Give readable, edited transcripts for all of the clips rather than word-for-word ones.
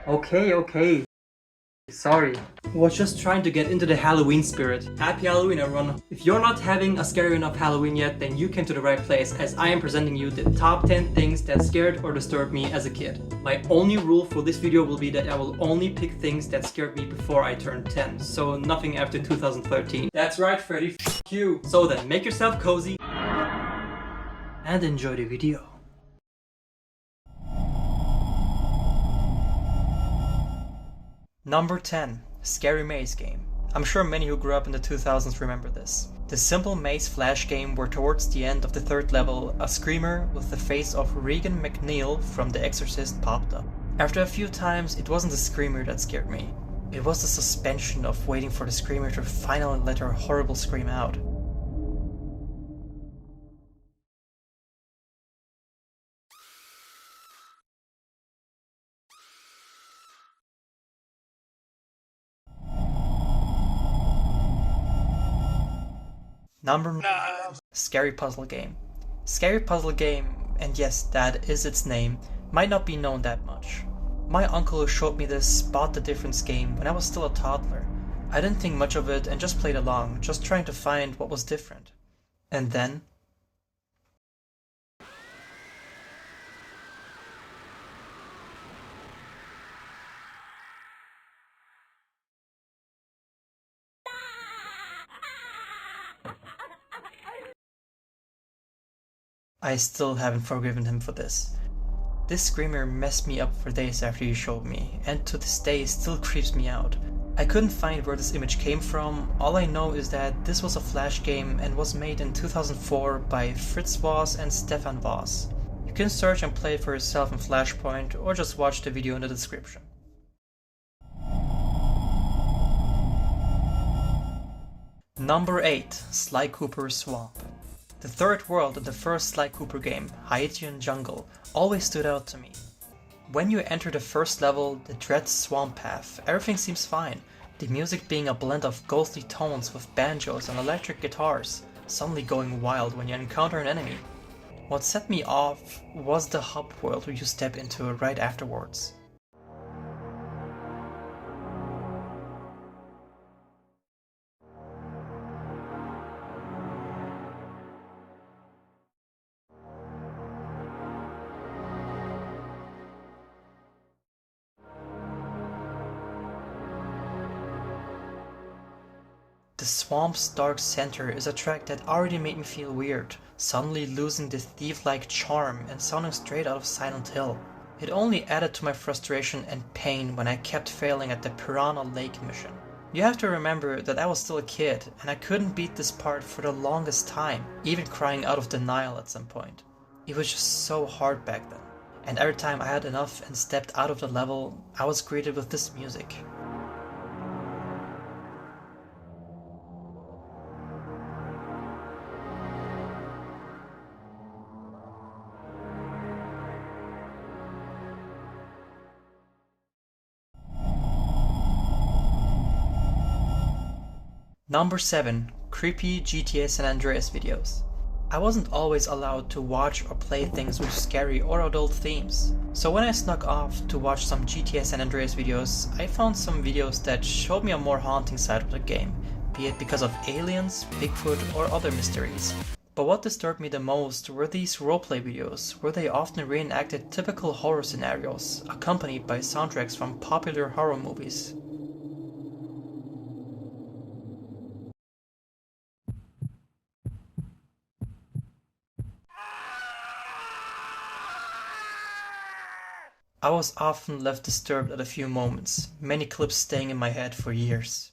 Okay. Sorry. Was just trying to get into the Halloween spirit. Happy Halloween, everyone. If you're not having a scary enough Halloween yet, then you came to the right place, as I am presenting you the top 10 things that scared or disturbed me as a kid. My only rule for this video will be that I will only pick things that scared me before I turned 10, so nothing after 2013. That's right, Freddy, f*** you. So then, make yourself cozy and enjoy the video. Number 10. Scary Maze Game. I'm sure many who grew up in the 2000s remember this. The simple maze flash game where towards the end of the third level, a screamer with the face of Regan McNeil from The Exorcist popped up. After a few times, it wasn't the screamer that scared me. It was the suspension of waiting for the screamer to finally let her horrible scream out. Number 9. Scary Puzzle Game. Scary Puzzle Game, and yes, that is its name, might not be known that much. My uncle who showed me this Spot the Difference game when I was still a toddler. I didn't think much of it and just played along, just trying to find what was different. And then... I still haven't forgiven him for this. This screamer messed me up for days after he showed me, and to this day still creeps me out. I couldn't find where this image came from. All I know is that this was a flash game and was made in 2004 by Fritz Voss and Stefan Voss. You can search and play it for yourself in Flashpoint, or just watch the video in the description. Number 8. Sly Cooper Swamp. The third world in the first Sly Cooper game, Haitian Jungle, always stood out to me. When you enter the first level, the dread swamp path, everything seems fine, the music being a blend of ghostly tones with banjos and electric guitars, suddenly going wild when you encounter an enemy. What set me off was the hub world where you step into right afterwards. The swamp's dark center is a track that already made me feel weird, suddenly losing the thief-like charm and sounding straight out of Silent Hill. It only added to my frustration and pain when I kept failing at the Piranha Lake mission. You have to remember that I was still a kid and I couldn't beat this part for the longest time, even crying out of denial at some point. It was just so hard back then, and every time I had enough and stepped out of the level, I was greeted with this music. Number 7. Creepy GTA San Andreas videos. I wasn't always allowed to watch or play things with scary or adult themes, so when I snuck off to watch some GTA San Andreas videos, I found some videos that showed me a more haunting side of the game, be it because of aliens, Bigfoot, or other mysteries. But what disturbed me the most were these roleplay videos, where they often reenacted typical horror scenarios, accompanied by soundtracks from popular horror movies. I was often left disturbed at a few moments, many clips staying in my head for years.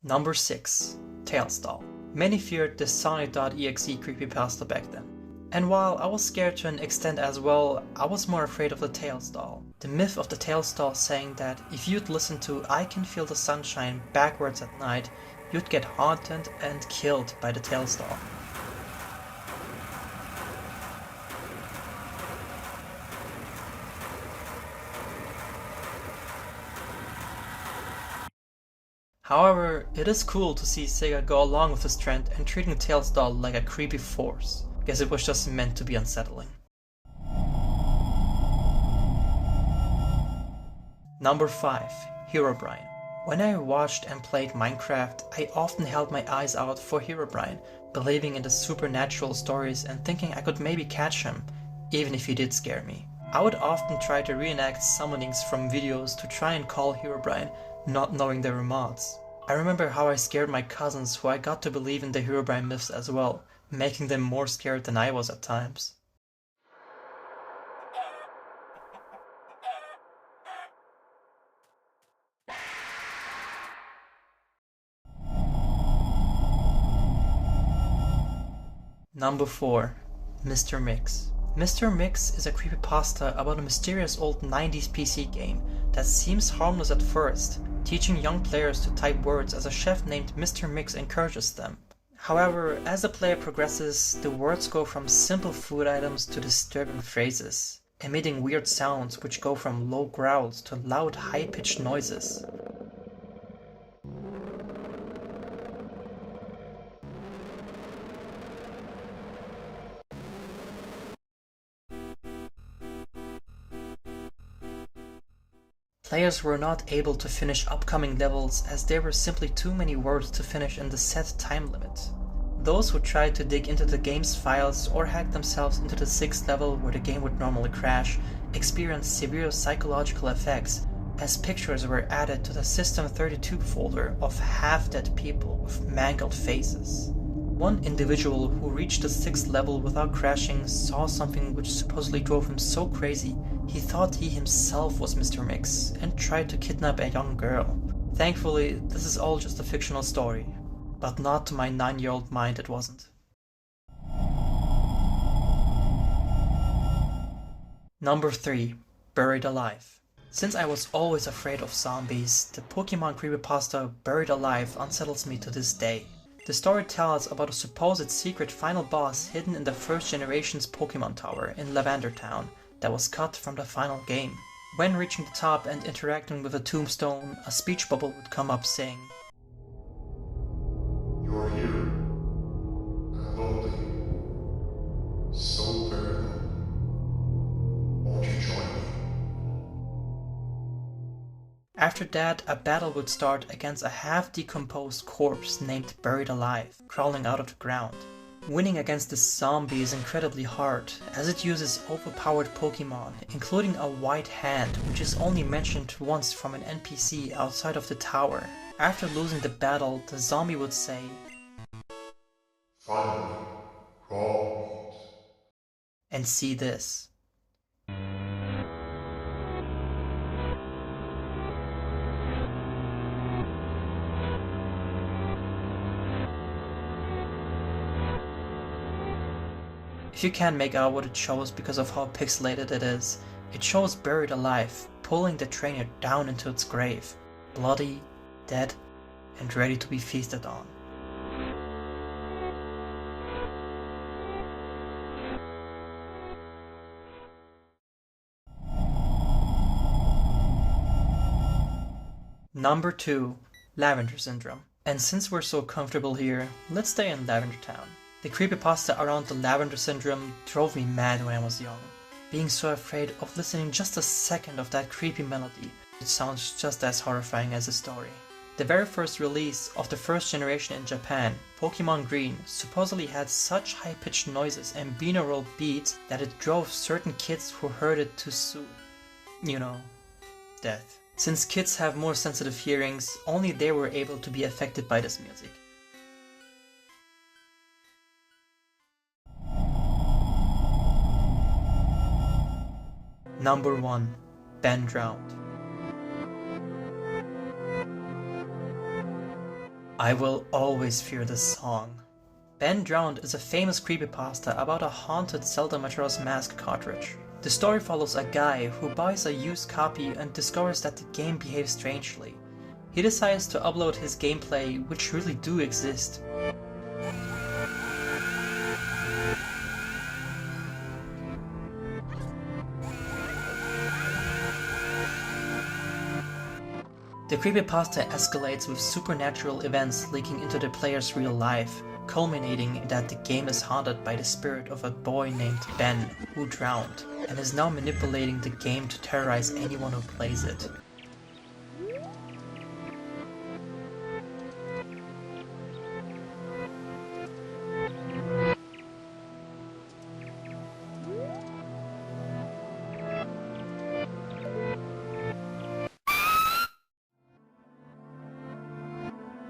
Number 6. Tales doll. Many feared the Sonic.exe creepypasta back then. And while I was scared to an extent as well, I was more afraid of the Tales doll. The myth of the Tales doll saying that if you'd listen to I Can Feel the Sunshine backwards at night, you'd get haunted and killed by the Tailstar. However, it is cool to see Sega go along with this trend and treating Tailstar like a creepy force. Guess it was just meant to be unsettling. Number 5. Herobrine. When I watched and played Minecraft, I often held my eyes out for Herobrine, believing in the supernatural stories and thinking I could maybe catch him, even if he did scare me. I would often try to reenact summonings from videos to try and call Herobrine, not knowing they were mods. I remember how I scared my cousins who I got to believe in the Herobrine myths as well, making them more scared than I was at times. Number 4. Mr. Mix. Mr. Mix is a creepypasta about a mysterious old 90s PC game that seems harmless at first, teaching young players to type words as a chef named Mr. Mix encourages them. However, as the player progresses, the words go from simple food items to disturbing phrases, emitting weird sounds which go from low growls to loud high-pitched noises. Players were not able to finish upcoming levels as there were simply too many words to finish in the set time limit. Those who tried to dig into the game's files or hack themselves into the 6th level where the game would normally crash experienced severe psychological effects as pictures were added to the System32 folder of half-dead people with mangled faces. One individual who reached the 6th level without crashing saw something which supposedly drove him so crazy he thought he himself was Mr. Mix and tried to kidnap a young girl. Thankfully, this is all just a fictional story, but not to my 9-year-old mind it wasn't. Number 3. Buried Alive. Since I was always afraid of zombies, the Pokemon creepypasta Buried Alive unsettles me to this day. The story tells about a supposed secret final boss hidden in the first generation's Pokemon Tower in Lavender Town that was cut from the final game. When reaching the top and interacting with a tombstone, a speech bubble would come up saying, "You're here, and lonely, so very lonely. Won't you join me?" After that, a battle would start against a half-decomposed corpse named Buried Alive, crawling out of the ground. Winning against this zombie is incredibly hard, as it uses overpowered Pokemon, including a white hand, which is only mentioned once from an NPC outside of the tower. After losing the battle, the zombie would say, "Finally, raw meat." and see this. If you can't make out what it shows because of how pixelated it is, it shows Buried Alive, pulling the trainer down into its grave, bloody, dead, and ready to be feasted on. Number 2. Lavender Syndrome. And since we're so comfortable here, let's stay in Lavender Town. The creepypasta around the Lavender Syndrome drove me mad when I was young, being so afraid of listening just a second of that creepy melody. It sounds just as horrifying as the story. The very first release of the first generation in Japan, Pokemon Green, supposedly had such high-pitched noises and binaural beats that it drove certain kids who heard it to death. Since kids have more sensitive hearings, only they were able to be affected by this music. Number 1. Ben Drowned. I will always fear this song. Ben Drowned is a famous creepypasta about a haunted Zelda Majora's Mask cartridge. The story follows a guy who buys a used copy and discovers that the game behaves strangely. he decides to upload his gameplay, which really do exist. The creepypasta escalates with supernatural events leaking into the player's real life, culminating in that the game is haunted by the spirit of a boy named Ben who drowned, and is now manipulating the game to terrorize anyone who plays it.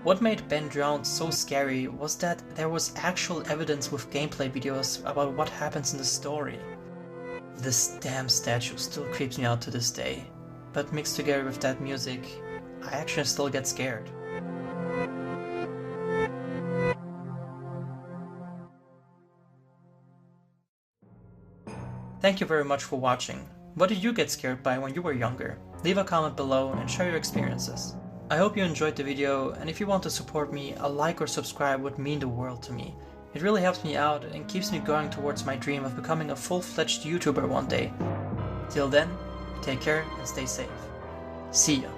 What made Ben Drowned so scary was that there was actual evidence with gameplay videos about what happens in the story. This damn statue still creeps me out to this day, but mixed together with that music, I actually still get scared. Thank you very much for watching. What did you get scared by when you were younger? Leave a comment below and share your experiences. I hope you enjoyed the video, and if you want to support me, a like or subscribe would mean the world to me. It really helps me out and keeps me going towards my dream of becoming a full-fledged YouTuber one day. Till then, take care and stay safe. See ya.